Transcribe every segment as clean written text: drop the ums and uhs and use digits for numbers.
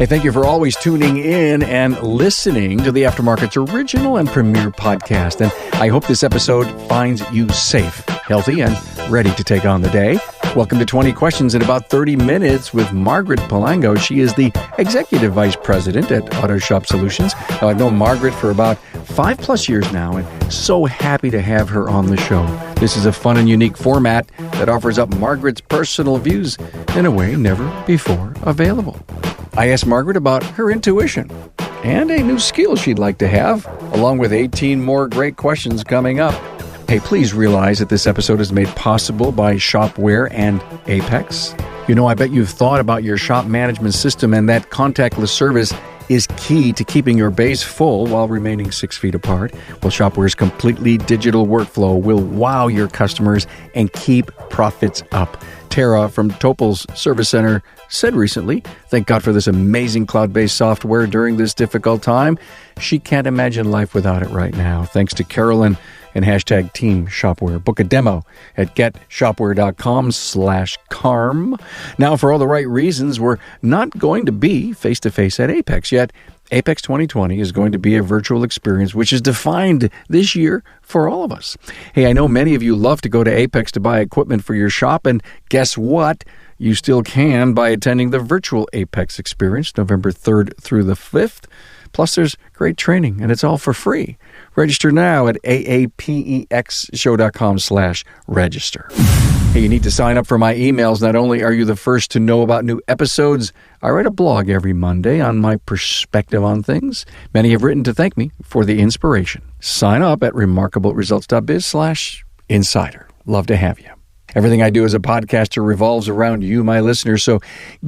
Hey, thank you for always tuning in and listening to the Aftermarket's original and premier podcast. And I hope this episode finds you safe, healthy, and ready to take on the day. Welcome to 20 Questions in about 30 minutes with Margaret Palango. She is the Executive Vice President at Autoshop Solutions. Now, I've known Margaret for about 5+ years now, and so happy to have her on the show. This is a fun and unique format that offers up Margaret's personal views in a way never before available. I asked Margaret about her intuition and a new skill she'd like to have, along with 18 more great questions coming up. Hey, please realize that this episode is made possible by Shopware and Apex. You know, I bet you've thought about your shop management system, and that contactless service is key to keeping your base full while remaining 6 feet apart. Well, Shopware's completely digital workflow will wow your customers and keep profits up. Tara from Topol's Service Center said recently, thank God for this amazing cloud-based software during this difficult time. She can't imagine life without it right now. Thanks to Carolyn and hashtag Team Shopware. Book a demo at getshopware.com/carm. Now, for all the right reasons, we're not going to be face-to-face at Apex yet. Apex 2020 is going to be a virtual experience, which is defined this year for all of us. Hey, I know many of you love to go to Apex to buy equipment for your shop, and guess what? You still can by attending the virtual Apex experience, November 3rd through the 5th. Plus, there's great training, and it's all for free. Register now at aapexshow.com/register. Hey, you need to sign up for my emails. Not only are you the first to know about new episodes, I write a blog every Monday on my perspective on things. Many have written to thank me for the inspiration. Sign up at remarkableresults.biz/insider. Love to have you. Everything I do as a podcaster revolves around you, my listeners, so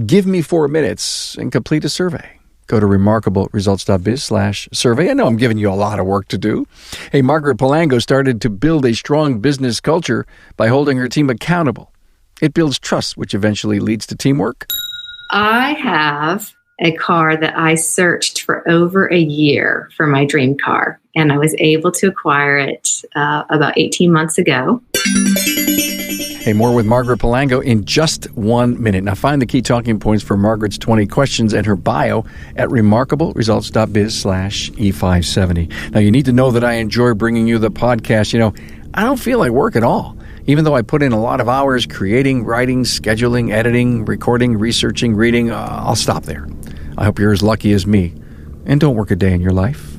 give me 4 minutes and complete a survey. Go to remarkableresults.biz/survey. I know I'm giving you a lot of work to do. Hey, Margaret Palango started to build a strong business culture by holding her team accountable. It builds trust, which eventually leads to teamwork. I have a car that I searched for over a year for my dream car, and I was able to acquire it about 18 months ago. Hey, more with Margaret Palango in just 1 minute. Now, find the key talking points for Margaret's 20 questions and her bio at remarkableresults.biz/E570. Now, you need to know that I enjoy bringing you the podcast. You know, I don't feel like work at all. Even though I put in a lot of hours creating, writing, scheduling, editing, recording, researching, reading, I'll stop there. I hope you're as lucky as me. And don't work a day in your life.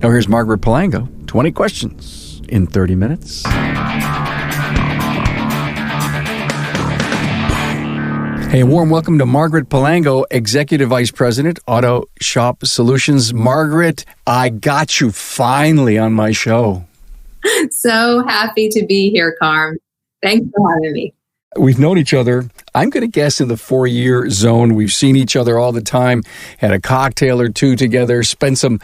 Now, here's Margaret Palango, 20 questions in 30 minutes. Hey, a warm welcome to Margaret Palango, Executive Vice President, Autoshop Solutions. Margaret, I got you finally on my show. So happy to be here, Carm. Thanks for having me. We've known each other, I'm going to guess, in the 4-year zone. We've seen each other all the time, had a cocktail or two together, spent some,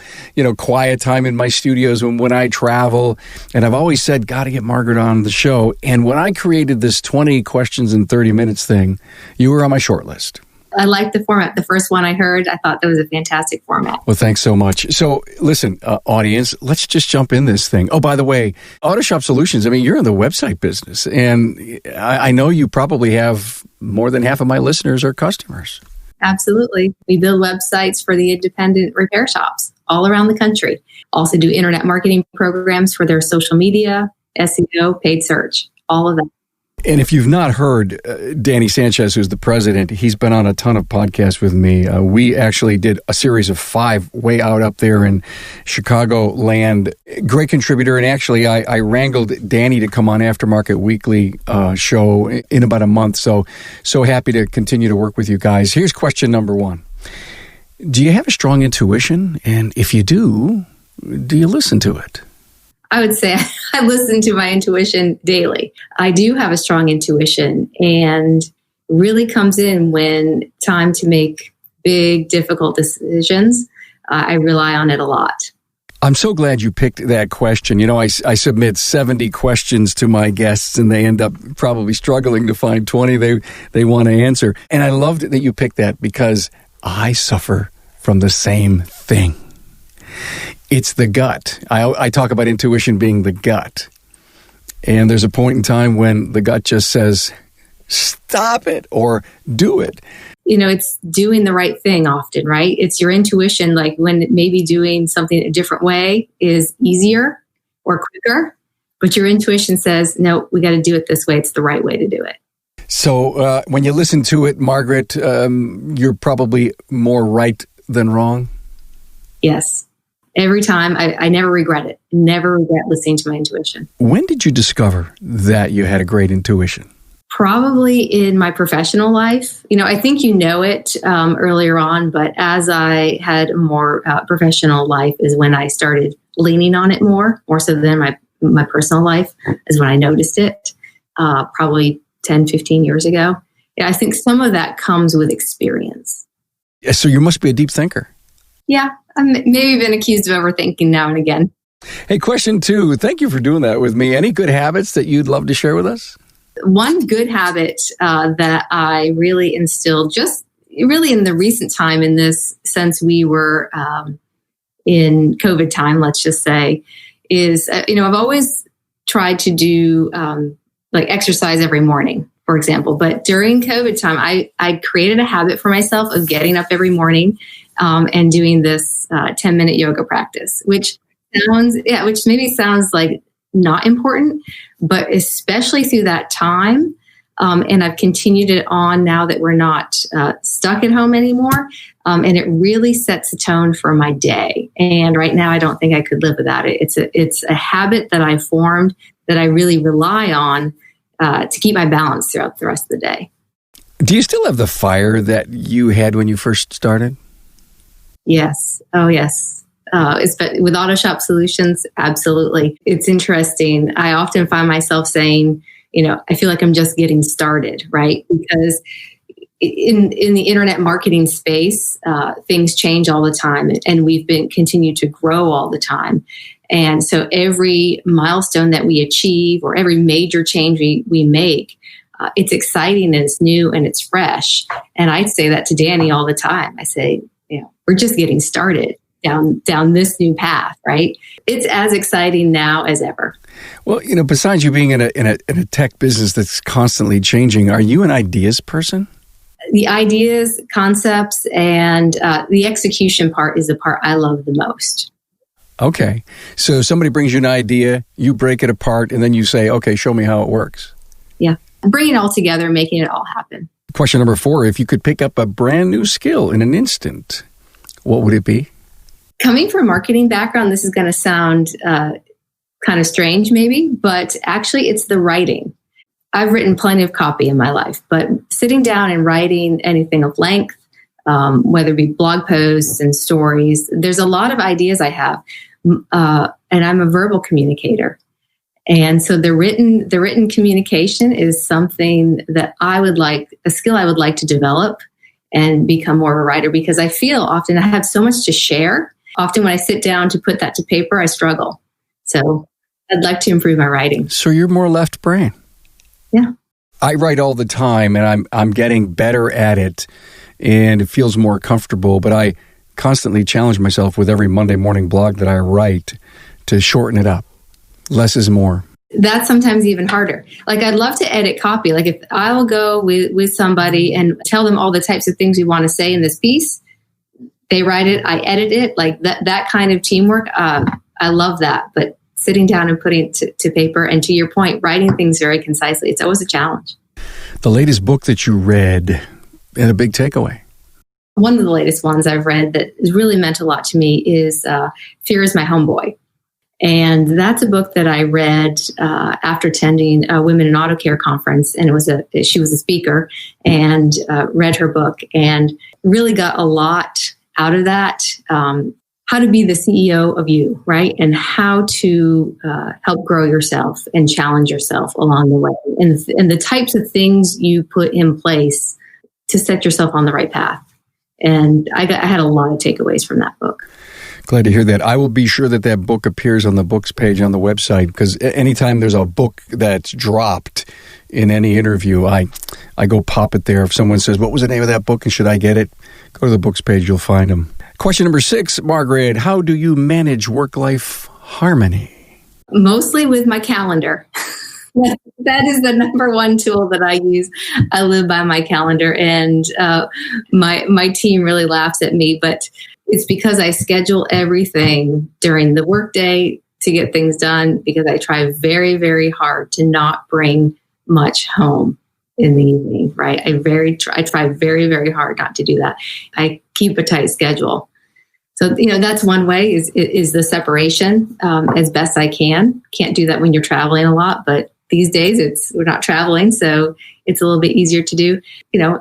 quiet time in my studios when I travel. And I've always said, got to get Margaret on the show. And when I created this 20 questions in 30 minutes thing, you were on my short list. I liked the format. The first one I heard, I thought that was a fantastic format. Well, thanks so much. So listen, audience, let's just jump in this thing. Oh, by the way, Autoshop Solutions, you're in the website business, and I know you probably have more than half of my listeners are customers. Absolutely. We build websites for the independent repair shops all around the country. Also do internet marketing programs for their social media, SEO, paid search, all of that. And if you've not heard Danny Sanchez, who's the president, he's been on a ton of podcasts with me. We actually did a series of 5 way out up there in Chicago land. Great contributor. And actually, I wrangled Danny to come on Aftermarket Weekly show in about a month. So happy to continue to work with you guys. Here's question number 1. Do you have a strong intuition? And if you do you listen to it? I would say I listen to my intuition daily. I do have a strong intuition, and really comes in when time to make big, difficult decisions. I rely on it a lot. I'm so glad you picked that question. I submit 70 questions to my guests, and they end up probably struggling to find 20 they want to answer. And I loved that you picked that because I suffer from the same thing. It's the gut. I talk about intuition being the gut. And there's a point in time when the gut just says, stop it or do it. it's doing the right thing often, right? It's your intuition, like when maybe doing something a different way is easier or quicker, but your intuition says, no, we got to do it this way. It's the right way to do it. So when you listen to it, Margaret, you're probably more right than wrong? Yes. Every time. I never regret it. Never regret listening to my intuition. When did you discover that you had a great intuition? Probably in my professional life. I think it earlier on, but as I had a more professional life is when I started leaning on it more so than my personal life is when I noticed it, probably 10, 15 years ago. Yeah, I think some of that comes with experience. So you must be a deep thinker. Yeah, I've maybe been accused of overthinking now and again. Hey, question 2. Thank you for doing that with me. Any good habits that you'd love to share with us? One good habit that I really instilled just really in the recent time, in this sense we were in COVID time, let's just say, is, I've always tried to do like exercise every morning, for example. But during COVID time, I created a habit for myself of getting up every morning and doing this 10-minute yoga practice, which maybe sounds like not important, but especially through that time. And I've continued it on now that we're not stuck at home anymore. And it really sets the tone for my day. And right now, I don't think I could live without it. It's a habit that I formed that I really rely on to keep my balance throughout the rest of the day. Do you still have the fire that you had when you first started? Yes. Oh, yes. With Autoshop Solutions, absolutely. It's interesting. I often find myself saying, I feel like I'm just getting started, right? Because in the internet marketing space, things change all the time, and we've continued to grow all the time. And so every milestone that we achieve or every major change we make, it's exciting and it's new and it's fresh. And I say that to Danny all the time. I say, we're just getting started down this new path, right? It's as exciting now as ever. Well, besides you being in a tech business that's constantly changing, are you an ideas person? The ideas, concepts, and the execution part is the part I love the most. Okay. So somebody brings you an idea, you break it apart, and then you say, okay, show me how it works. Yeah. Bringing it all together, making it all happen. Question number 4, if you could pick up a brand new skill in an instant, what would it be? Coming from a marketing background, this is going to sound kind of strange maybe, but actually it's the writing. I've written plenty of copy in my life, but sitting down and writing anything of length, whether it be blog posts and stories, there's a lot of ideas I have. And I'm a verbal communicator. And so the written communication is something that a skill I would like to develop and become more of a writer, because I feel often I have so much to share. Often when I sit down to put that to paper, I struggle. So I'd like to improve my writing. So you're more left brain. Yeah. I write all the time, and I'm getting better at it, and it feels more comfortable, but I constantly challenge myself with every Monday morning blog that I write to shorten it up. Less is more. That's sometimes even harder. Like, I'd love to edit copy. Like, if I will go with somebody and tell them all the types of things we want to say in this piece, they write it, I edit it, like that kind of teamwork. I love that. But sitting down and putting it to paper, and to your point, writing things very concisely, it's always a challenge. The latest book that you read and a big takeaway? One of the latest ones I've read that has really meant a lot to me is Fear is My Homeboy. And that's a book that I read after attending a Women in Auto Care conference. And she was a speaker, and read her book and really got a lot out of that. How to be the CEO of you, right? And how to help grow yourself and challenge yourself along the way. And the types of things you put in place to set yourself on the right path. And I had a lot of takeaways from that book. Glad to hear that. I will be sure that book appears on the books page on the website, because anytime there's a book that's dropped in any interview, I go pop it there. If someone says, what was the name of that book and should I get it? Go to the books page, you'll find them. Question number 6, Margaret, how do you manage work-life harmony? Mostly with my calendar. That is the number one tool that I use. I live by my calendar, and my team really laughs at me, but it's because I schedule everything during the workday to get things done, because I try very, very hard to not bring much home in the evening, right? I try very, very hard not to do that. I keep a tight schedule. So, that's one way is the separation as best I can. Can't do that when you're traveling a lot, but these days we're not traveling, so it's a little bit easier to do,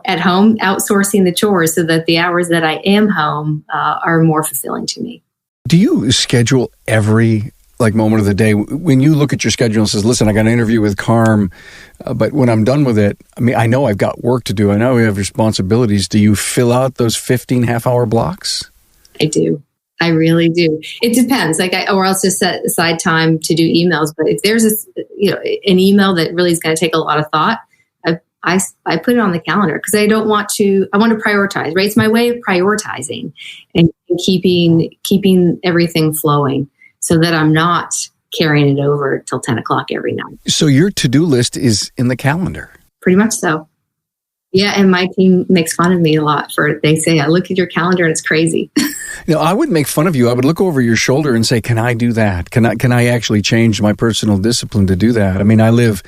at home, outsourcing the chores so that the hours that I am home are more fulfilling to me. Do you schedule every moment of the day? When you look at your schedule and says, listen, I got an interview with Carm, but when I'm done with it, I know I've got work to do. I know we have responsibilities. Do you fill out those 15 half-hour blocks? I do. I really do. It depends. Or else just set aside time to do emails. But if there's an email that really is going to take a lot of thought, I put it on the calendar because I want to prioritize, right? It's my way of prioritizing and keeping everything flowing so that I'm not carrying it over till 10 o'clock every night. So your to-do list is in the calendar? Pretty much so. Yeah, and my team makes fun of me a lot they say, I look at your calendar and it's crazy. I wouldn't make fun of you. I would look over your shoulder and say, can I do that? Can I actually change my personal discipline to do that? I live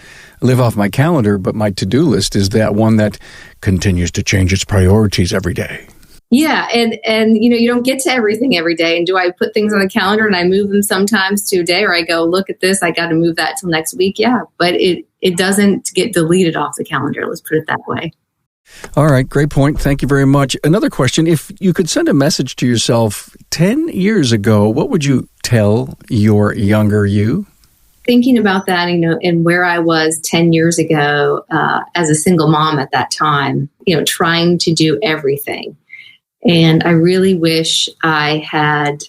off my calendar, but my to-do list is that one that continues to change its priorities every day. Yeah, and you don't get to everything every day. And do I put things on the calendar and I move them sometimes to a day, or I go, look at this, I got to move that till next week? Yeah, but it doesn't get deleted off the calendar. Let's put it that way. All right, great point. Thank you very much. Another question, if you could send a message to yourself 10 years ago, what would you tell your younger you? Thinking about that, and where I was 10 years ago as a single mom at that time, trying to do everything. And I really wish I had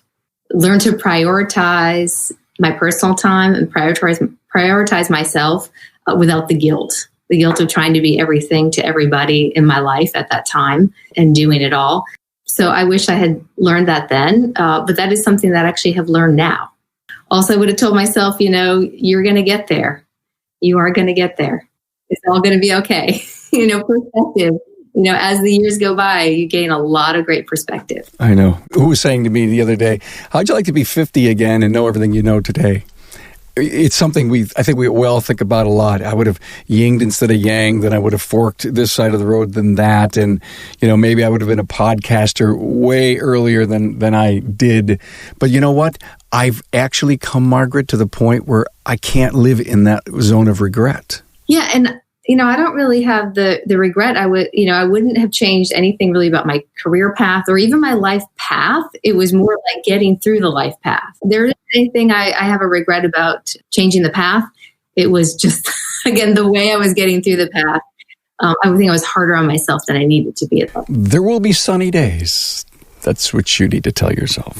learned to prioritize my personal time and prioritize myself without the guilt of trying to be everything to everybody in my life at that time and doing it all. So I wish I had learned that then, but that is something that I actually have learned now. Also, I would have told myself, you're going to get there. You are going to get there. It's all going to be okay. Perspective. As the years go by, you gain a lot of great perspective. I know. Who was saying to me the other day, how'd you like to be 50 again and know everything you know today? It's something I think we all think about a lot. I would have yinged instead of yang, then I would have forked this side of the road than that. And, maybe I would have been a podcaster way earlier than I did. But you know what? I've actually come, Margaret, to the point where I can't live in that zone of regret. Yeah. And, I don't really have the regret. I wouldn't have changed anything really about my career path or even my life path. It was more like getting through the life path. There isn't anything I have a regret about changing the path. It was just, again, the way I was getting through the path. I would think I was harder on myself than I needed to be at that. There will be sunny days. That's what you need to tell yourself.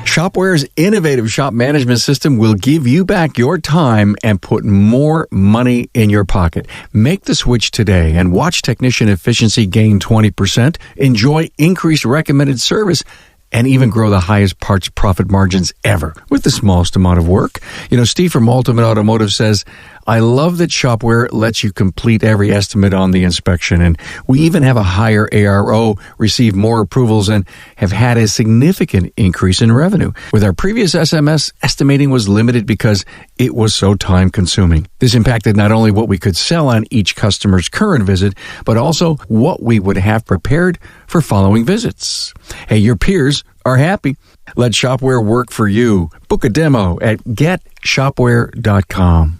Shopware's innovative shop management system will give you back your time and put more money in your pocket. Make the switch today and watch technician efficiency gain 20%, enjoy increased recommended service, and even grow the highest parts profit margins ever with the smallest amount of work. Steve from Ultimate Automotive says, I love that Shopware lets you complete every estimate on the inspection. And we even have a higher ARO, receive more approvals, and have had a significant increase in revenue. With our previous SMS, estimating was limited because it was so time consuming. This impacted not only what we could sell on each customer's current visit, but also what we would have prepared for following visits. Hey, your peers are happy. Let Shopware work for you. Book a demo at getshopware.com.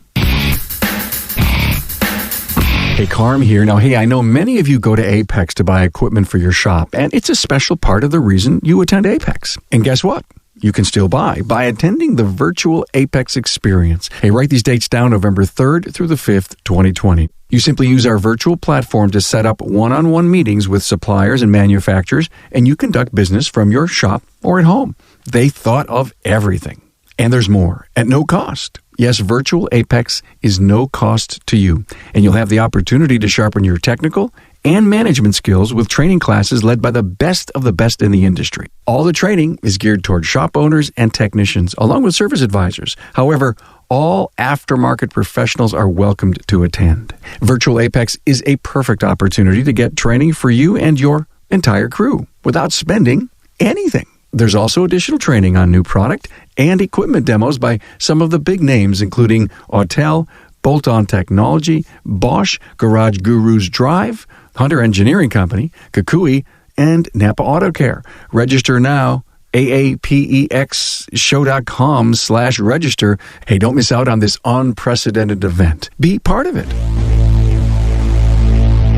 Hey, Carm here. Now, I know many of you go to Apex to buy equipment for your shop, and it's a special part of the reason you attend Apex. And guess what? You can still buy by attending the virtual Apex experience. Hey, write these dates down, November 3rd through the 5th, 2020. You simply use our virtual platform to set up one-on-one meetings with suppliers and manufacturers, and you conduct business from your shop or at home. They thought of everything. And there's more at no cost. Yes, virtual Apex is no cost to you, and you'll have the opportunity to sharpen your technical and management skills with training classes led by the best of the best in the industry. All the training is geared toward shop owners and technicians, along with service advisors. However, all aftermarket professionals are welcomed to attend. Virtual Apex is a perfect opportunity to get training for you and your entire crew without spending anything. There's also additional training on new product and equipment demos by some of the big names, including Autel, Bolt-On Technology, Bosch, Garage Gurus Drive, Hunter Engineering Company, Kukui, and Napa Auto Care. Register now, aapexshow.com/register. Hey, don't miss out on this unprecedented event. Be part of it.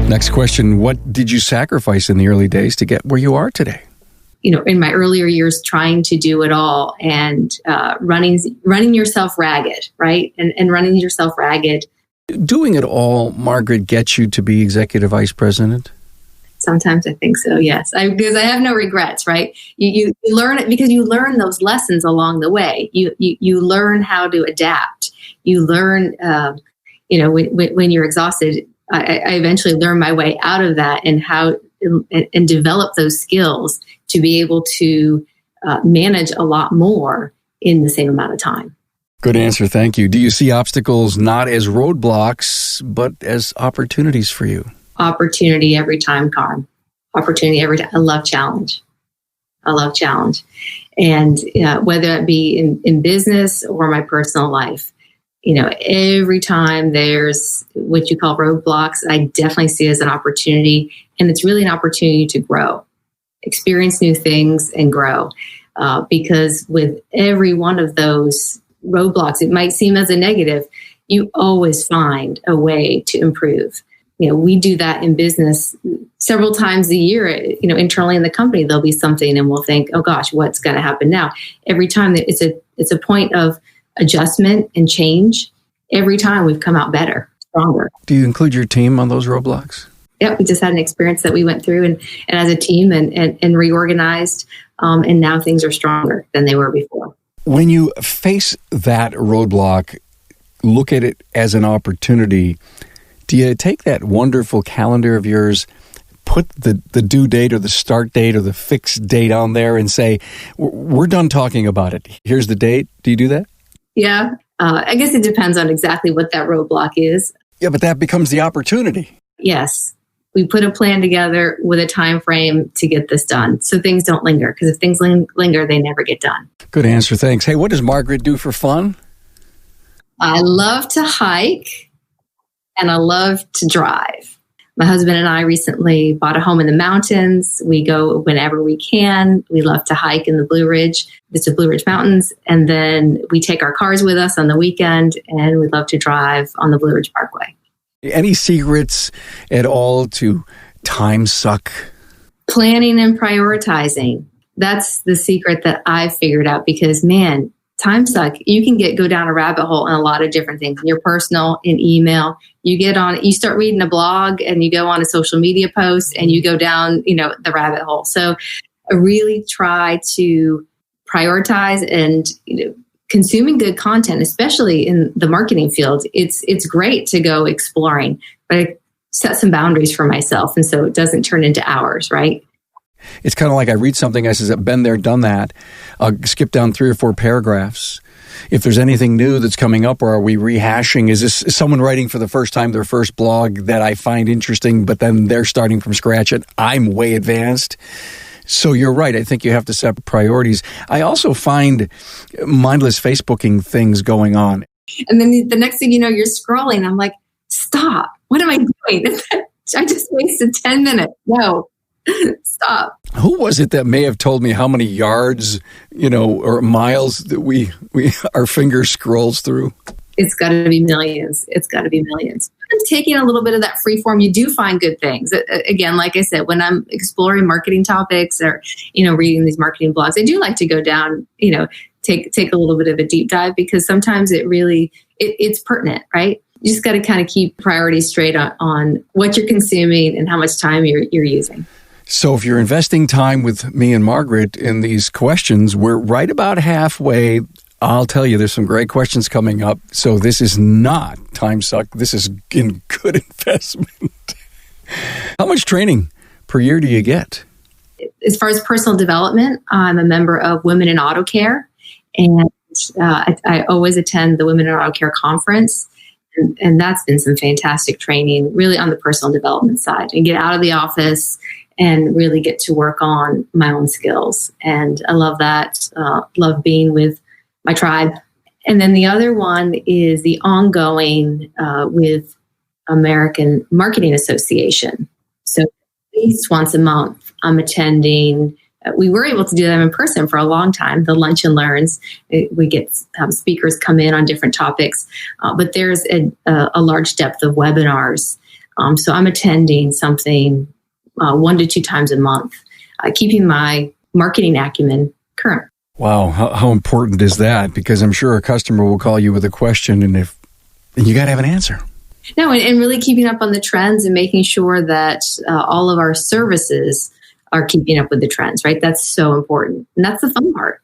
Next question, what did you sacrifice in the early days to get where you are today? In my earlier years, trying to do it all and running yourself ragged, right? And running yourself ragged. Doing it all, Margaret, gets you to be executive vice president? Sometimes I think so, yes. Because I have no regrets, right? You learn it because you learn those lessons along the way. You learn how to adapt. You learn, when you're exhausted, I eventually learned my way out of that and how and develop those skills to be able to manage a lot more in the same amount of time. Good answer. Thank you. Do you see obstacles not as roadblocks, but as opportunities for you? Opportunity every time, Carm. Opportunity every time. I love challenge. And whether it be in business or my personal life, every time there's what you call roadblocks, I definitely see it as an opportunity. And it's really an opportunity to grow, experience new things and grow. Because with every one of those roadblocks, it might seem as a negative, you always find a way to improve. We do that in business several times a year, internally in the company, there'll be something and we'll think, oh gosh, what's going to happen now? Every time it's a point of adjustment and change. Every time we've come out better, stronger. Do you include your team on those roadblocks? Yep, we just had an experience that we went through and as a team and reorganized, and now things are stronger than they were before. When you face that roadblock, look at it as an opportunity. Do you take that wonderful calendar of yours, put the due date or the start date or the fixed date on there and say, we're done talking about it. Here's the date. Do you do that? Yeah. I guess it depends on exactly what that roadblock is. Yeah, but that becomes the opportunity. Yes. We put a plan together with a time frame to get this done so things don't linger. Because if things linger, they never get done. Good answer. Thanks. Hey, what does Margaret do for fun? I love to hike and I love to drive. My husband and I recently bought a home in the mountains. We go whenever we can. We love to hike in the Blue Ridge. It's the Blue Ridge Mountains. And then we take our cars with us on the weekend and we love to drive on the Blue Ridge Parkway. Any secrets at all to time suck? Planning and prioritizing. That's the secret that I've figured out because, man, time suck. You can go down a rabbit hole in a lot of different things. In your personal, in email, you start reading a blog and you go on a social media post and you go down, the rabbit hole. So I really try to prioritize and, consuming good content, especially in the marketing field. It's great to go exploring, but I set some boundaries for myself. And so it doesn't turn into hours, right? It's kind of like I read something, I says, I've been there, done that. I'll skip down 3 or 4 paragraphs. If there's anything new that's coming up, or are we rehashing? Is someone writing for the first time their first blog that I find interesting, but then they're starting from scratch and I'm way advanced? So you're right. I think you have to set priorities. I also find mindless Facebooking things going on. And then the next thing you know, you're scrolling. I'm like, stop. What am I doing? I just wasted 10 minutes. No. Stop. Who was it that may have told me how many yards, or miles that our finger scrolls through? It's got to be millions. Taking a little bit of that free form, you do find good things. Again, like I said, when I'm exploring marketing topics or, reading these marketing blogs, I do like to go down, take a little bit of a deep dive because sometimes it's pertinent, right? You just got to kind of keep priorities straight on what you're consuming and how much time you're using. So if you're investing time with me and Margaret in these questions, we're right about halfway. I'll tell you, there's some great questions coming up. So this is not time suck. This is in good investment. How much training per year do you get? As far as personal development, I'm a member of Women in Auto Care. And I always attend the Women in Auto Care Conference. And that's been some fantastic training, really on the personal development side, and get out of the office and really get to work on my own skills. And I love that. Love being with my tribe. And then the other one is the ongoing with American Marketing Association. So at least once a month, I'm attending. We were able to do them in person for a long time, the Lunch and Learns. We get speakers come in on different topics, but there's a large depth of webinars. So I'm attending something 1 to 2 times a month, keeping my marketing acumen current. Wow, how important is that? Because I'm sure a customer will call you with a question, and you got to have an answer. No, and really keeping up on the trends and making sure that all of our services are keeping up with the trends, right? That's so important. And that's the fun part.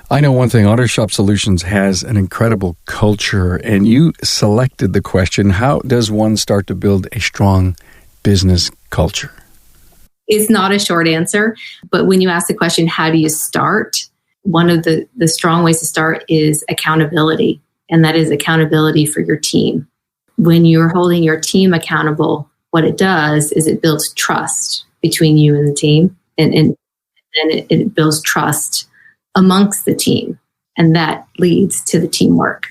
I know one thing, Autoshop Solutions has an incredible culture, and you selected the question, how does one start to build a strong business culture? It's not a short answer, but when you ask the question, how do you start? One of the strong ways to start is accountability, and that is accountability for your team. When you're holding your team accountable, what it does is it builds trust between you and the team, and it builds trust amongst the team, and that leads to the teamwork.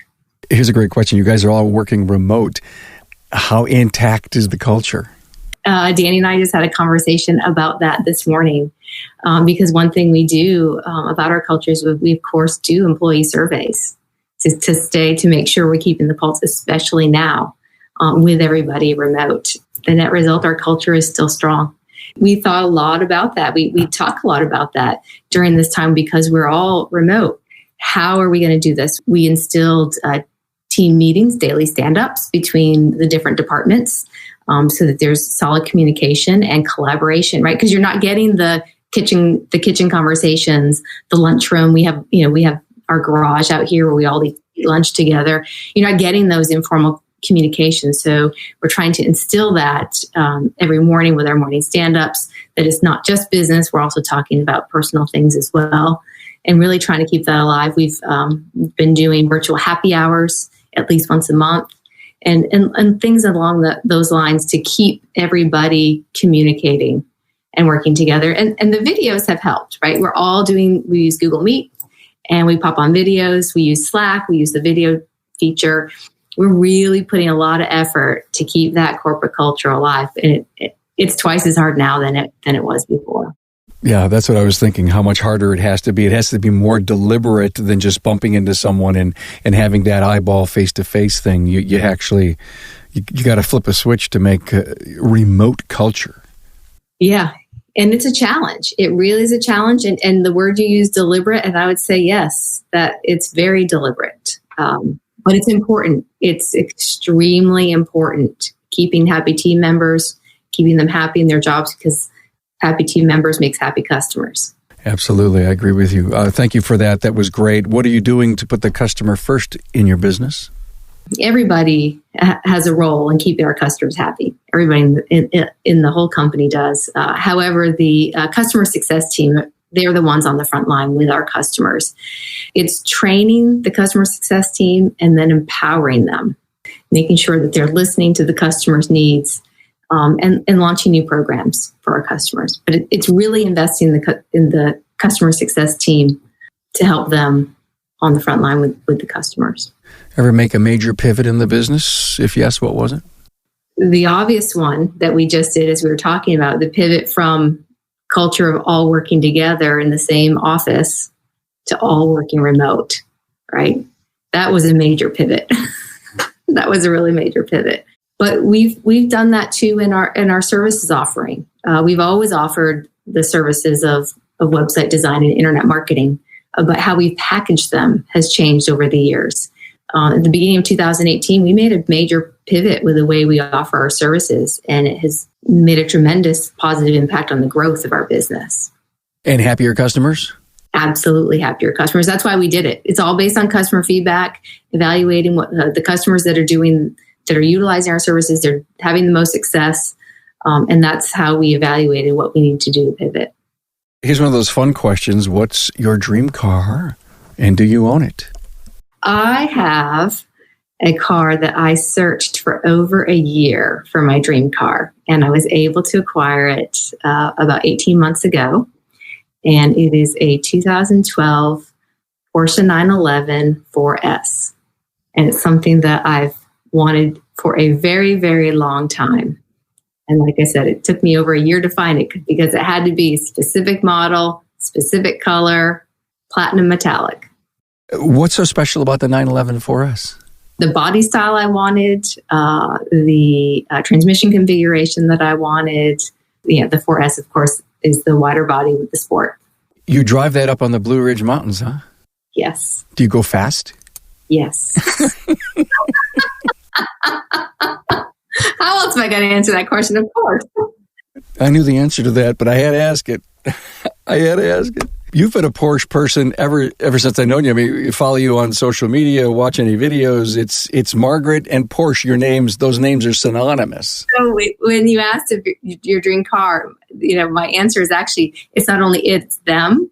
Here's a great question. You guys are all working remote. How intact is the culture? Danny and I just had a conversation about that this morning, because one thing we do about our culture is we of course do employee surveys to make sure we're keeping the pulse, especially now with everybody remote. The net result, our culture is still strong. We thought a lot about that. We talk a lot about that during this time because we're all remote. How are we going to do this? We instilled team meetings, daily stand-ups between the different departments so that there's solid communication and collaboration, right? Because you're not getting the kitchen conversations, the lunchroom. We have our garage out here where we all eat lunch together. You're not getting those informal communication. So we're trying to instill that every morning with our morning stand-ups, that it's not just business. We're also talking about personal things as well, and really trying to keep that alive. We've been doing virtual happy hours at least once a month, and things along those lines to keep everybody communicating and working together. And the videos have helped, right? We use Google Meet, and we pop on videos. We use Slack. We use the video feature. We're really putting a lot of effort to keep that corporate culture alive. And it's twice as hard now than it was before. Yeah, that's what I was thinking, how much harder it has to be. It has to be more deliberate than just bumping into someone and having that eyeball face-to-face thing. You got to flip a switch to make a remote culture. Yeah. And it's a challenge. It really is a challenge. And the word you use, deliberate, and I would say, yes, that it's very deliberate. But it's important. It's extremely important. Keeping happy team members, keeping them happy in their jobs, because happy team members makes happy customers. Absolutely. I agree with you. Thank you for that. That was great. What are you doing to put the customer first in your business? Everybody has a role in keeping our customers happy. Everybody in the whole company does. However, the customer success team, they're the ones on the front line with our customers. It's training the customer success team and then empowering them, making sure that they're listening to the customer's needs, and launching new programs for our customers. But it's really investing in the customer success team to help them on the front line with the customers. Ever make a major pivot in the business? If yes, what was it? The obvious one that we just did, as we were talking about, the pivot from culture of all working together in the same office to all working remote, right? That was a major pivot. That was a really major pivot. But we've done that too in our services offering. We've always offered the services of website design and internet marketing, but how we package them has changed over the years. At the beginning of 2018, we made a major pivot with the way we offer our services, and it has made a tremendous positive impact on the growth of our business. And happier customers? Absolutely happier customers. That's why we did it. It's all based on customer feedback, evaluating what the customers that are utilizing our services, they're having the most success, and that's how we evaluated what we need to do to pivot. Here's one of those fun questions. What's your dream car And do you own it? I have a car that I searched for over a year for my dream car, and I was able to acquire it about 18 months ago. And it is a 2012 Porsche 911 4S. And it's something that I've wanted for a very, very long time. And like I said, it took me over a year to find it because it had to be a specific model, specific color, platinum metallic. What's so special about the 911 4S? The body style I wanted, the transmission configuration that I wanted. The 4S, of course, is the wider body with the sport. You drive that up on the Blue Ridge Mountains, huh? Yes. Do you go fast? Yes. How else am I going to answer that question? Of course. I knew the answer to that, but I had to ask it. You've been a Porsche person ever since I known you. I mean, I follow you on social media, watch any videos. It's Margaret and Porsche. Your names, those names are synonymous. So when you asked if your dream car, my answer is actually, it's not only it's them,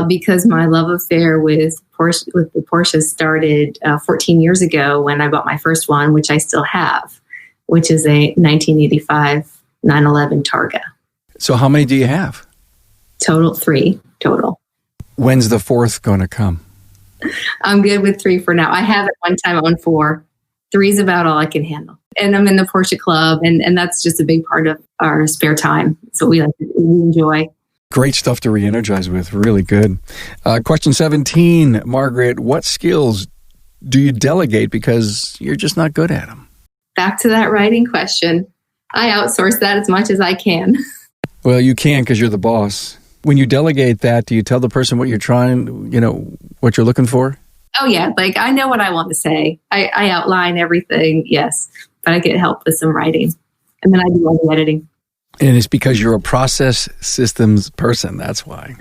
because my love affair with the Porsche started 14 years ago when I bought my first one, which I still have, which is a 1985 911 Targa. So how many do you have? Three total. When's the fourth going to come? I'm good with 3 for now. I have at one time owned 4. 3 is about all I can handle. And I'm in the Porsche Club, and that's just a big part of our spare time. So we enjoy. Great stuff to re-energize with. Really good. Question 17, Margaret, what skills do you delegate because you're just not good at them? Back to that writing question. I outsource that as much as I can. Well, you can because you're the boss. When you delegate that, do you tell the person what you're trying, what you're looking for? Oh, yeah. Like, I know what I want to say. I outline everything, yes. But I get help with some writing. And then I do all the editing. And it's because you're a process systems person. That's why.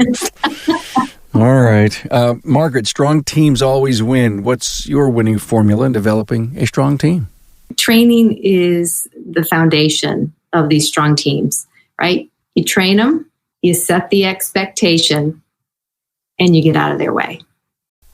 All right. Margaret, strong teams always win. What's your winning formula in developing a strong team? Training is the foundation of these strong teams, right? You train them. You set the expectation, and you get out of their way.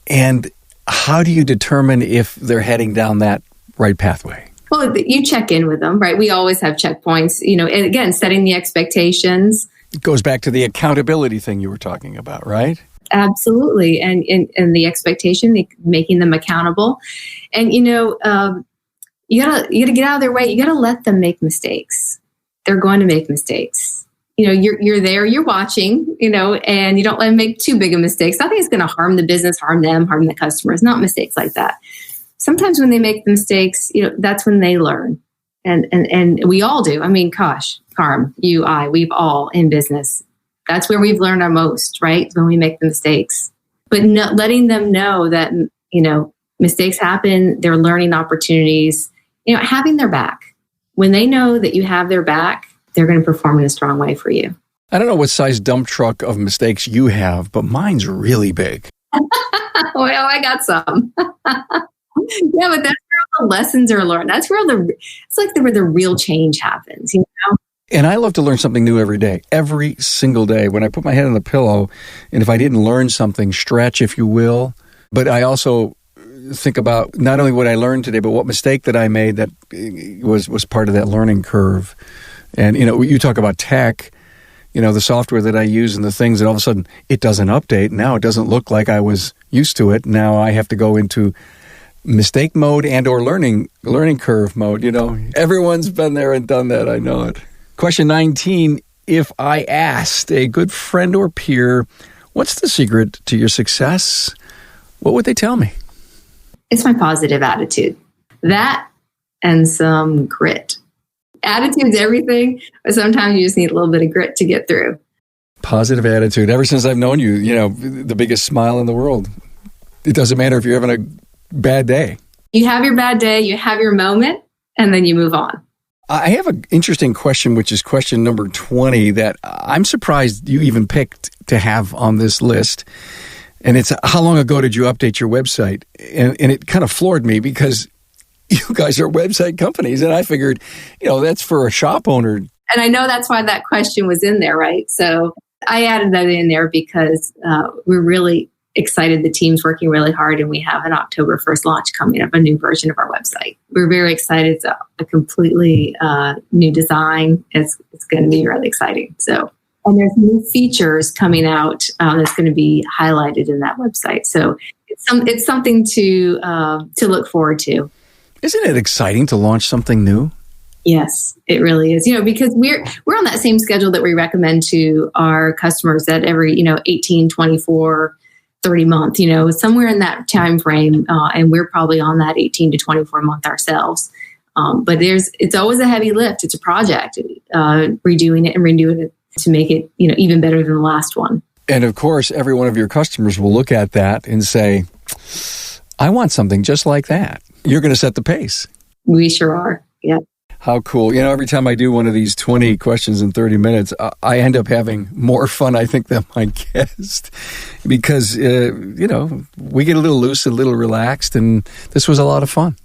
And how do you determine if they're heading down that right pathway? Well, you check in with them, right? We always have checkpoints, and again, setting the expectations. It goes back to the accountability thing you were talking about, right? Absolutely. And the expectation, making them accountable. And, you gotta get out of their way. You gotta let them make mistakes. They're going to make mistakes. You're there, you're watching, and you don't let them make too big of mistakes. Nothing is going to harm the business, harm them, harm the customers, not mistakes like that. Sometimes when they make the mistakes, that's when they learn. And we all do. I mean, gosh, Carm, you, I, we've all in business. That's where we've learned our most, right? When we make the mistakes. But letting them know that, mistakes happen, they're learning opportunities, having their back. When they know that you have their back, they're going to perform in a strong way for you. I don't know what size dump truck of mistakes you have, but mine's really big. Well, I got some. Yeah, but that's where all the lessons are learned. That's where where the real change happens, And I love to learn something new every day, every single day. When I put my head on the pillow, and if I didn't learn something, stretch, if you will. But I also think about not only what I learned today, but what mistake that I made that was part of that learning curve. And, you talk about tech, the software that I use and the things that all of a sudden it doesn't update. Now it doesn't look like I was used to it. Now I have to go into mistake mode and or learning curve mode. Everyone's been there and done that. I know it. Question 19, if I asked a good friend or peer, what's the secret to your success? What would they tell me? It's my positive attitude. That and some grit. Attitude's everything, but sometimes you just need a little bit of grit to get through. Positive attitude. Ever since I've known you, the biggest smile in the world. It doesn't matter if you're having a bad day. You have your bad day, you have your moment, and then you move on. I have an interesting question, which is question number 20, that I'm surprised you even picked to have on this list. And it's, how long ago did you update your website? And it kind of floored me because you guys are website companies. And I figured, that's for a shop owner. And I know that's why that question was in there, right? So I added that in there because we're really excited. The team's working really hard, and we have an October 1st launch coming up, a new version of our website. We're very excited. It's a completely new design. It's going to be really exciting. So, and there's new features coming out that's going to be highlighted in that website. So it's something to look forward to. Isn't it exciting to launch something new? Yes, it really is. Because we're on that same schedule that we recommend to our customers that every 18, 24, 30 month, somewhere in that time frame, and we're probably on that 18 to 24 month ourselves. But it's always a heavy lift. It's a project, redoing it and redoing it to make it even better than the last one. And of course, every one of your customers will look at that and say, "I want something just like that." You're going to set the pace. We sure are. Yeah. How cool. We every time I do one of these 20 questions in 30 minutes, I end up having more fun, I think, than my guest because, we get a little loose, a little relaxed, and this was a lot of fun.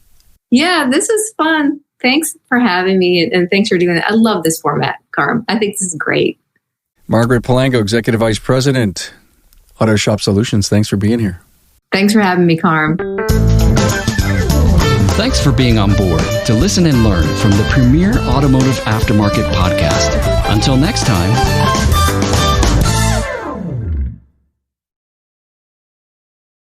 Yeah, this is fun. Thanks for having me, and thanks for doing it. I love this format, Carm. I think this is great. Margaret Palango, Executive Vice President, Autoshop Solutions. Thanks for being here. Thanks for having me, Carm. Thanks for being on board to listen and learn from the premier automotive aftermarket podcast. Until next time,